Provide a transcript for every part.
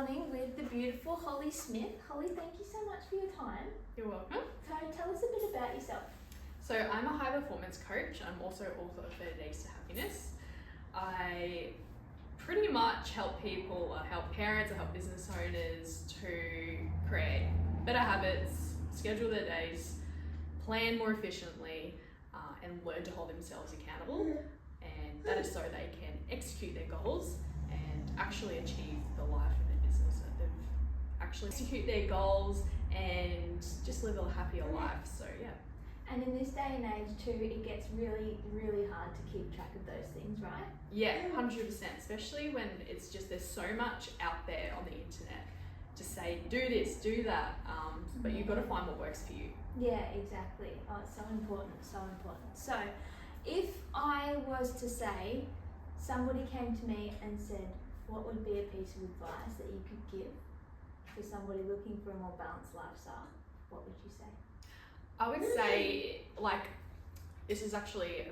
Morning with the beautiful Holly Smith. Holly, thank you so much for your time. You're welcome. So tell us a bit about yourself. So I'm a high performance coach. I'm also author of 30 Days to Happiness. I pretty much help people, I help parents, I help business owners to create better habits, schedule their days, plan more efficiently, and learn to hold themselves accountable. And that is so they can execute their goals and actually achieve the life and the business that they've actually execute their goals and just live a happier life. So yeah. And in this day and age too, it gets really, really hard to keep track of those things, right? Yeah, 100%, especially when it's just, there's so much out there on the internet to say, do this, do that, but you've got to find what works for you. Yeah, exactly. Oh, it's so important, so important. So if I was to say, somebody came to me and said, what would be a piece of advice that you could give for somebody looking for a more balanced lifestyle, what would you say? I would say, like, this is actually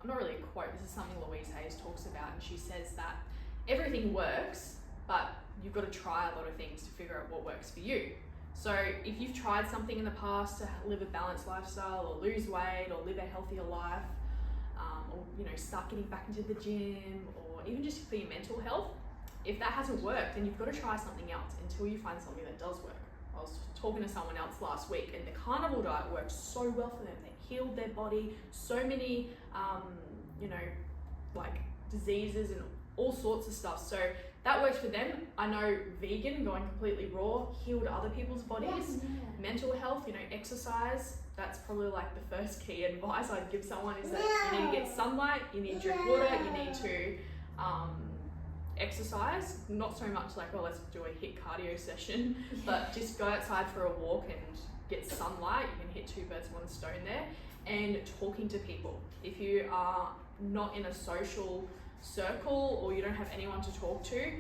not really a quote, this is something Louise Hayes talks about, and she says that everything works, but you've got to try a lot of things to figure out what works for you. So if you've tried something in the past to live a balanced lifestyle or lose weight or live a healthier life, or start getting back into the gym, or even just for your mental health, if that hasn't worked, then you've got to try something else until you find something that does work. I was talking to someone else last week, and the carnivore diet worked so well for them. They healed their body, so many, like diseases and all sorts of stuff. So that worked for them. I know vegan, going completely raw, healed other people's bodies. Yeah. Mental health, exercise. That's probably like the first key advice I'd give someone is that you need to get sunlight, you need to drink water, you need to exercise. Not so much like, oh, let's do a HIIT cardio session, but just go outside for a walk and get sunlight. You can hit two birds with one stone there. And talking to people. If you are not in a social circle or you don't have anyone to talk to,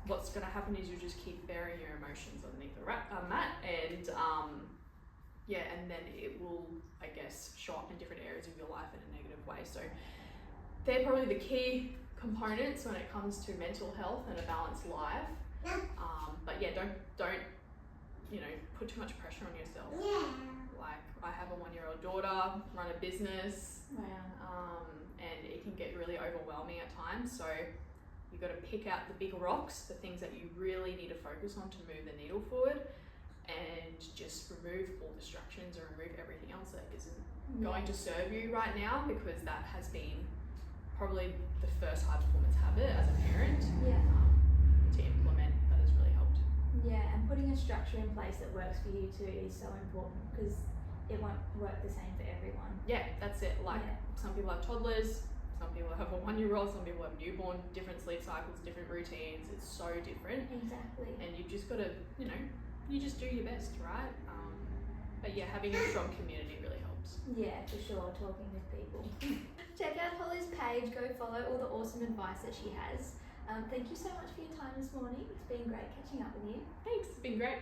what's going to happen is you just keep burying your emotions underneath the mat, and and then it will, I guess, show up in different areas of your life in a negative way. So they're probably the key components when it comes to mental health and a balanced life. But yeah, don't put too much pressure on yourself. Like, I have a 1-year-old daughter, run a business. Wow. And it can get really overwhelming at times. So you've got to pick out the big rocks, the things that you really need to focus on to move the needle forward, and just remove all distractions or remove everything else that isn't going to serve you right now, because that has been probably the first high performance habit as a parent to implement. That has really helped. Yeah, and putting a structure in place that works for you too is so important, because it won't work the same for everyone. Yeah, that's it. Like, some people have toddlers, some people have a 1-year-old, some people have newborn, different sleep cycles, different routines. It's so different. Exactly. And you've just got to, you just do your best, right? But yeah, having a strong community really helps. Yeah, for sure, talking with people. Check out Holly's page, go follow all the awesome advice that she has. Thank you so much for your time this morning. It's been great catching up with you. Thanks, it's been great.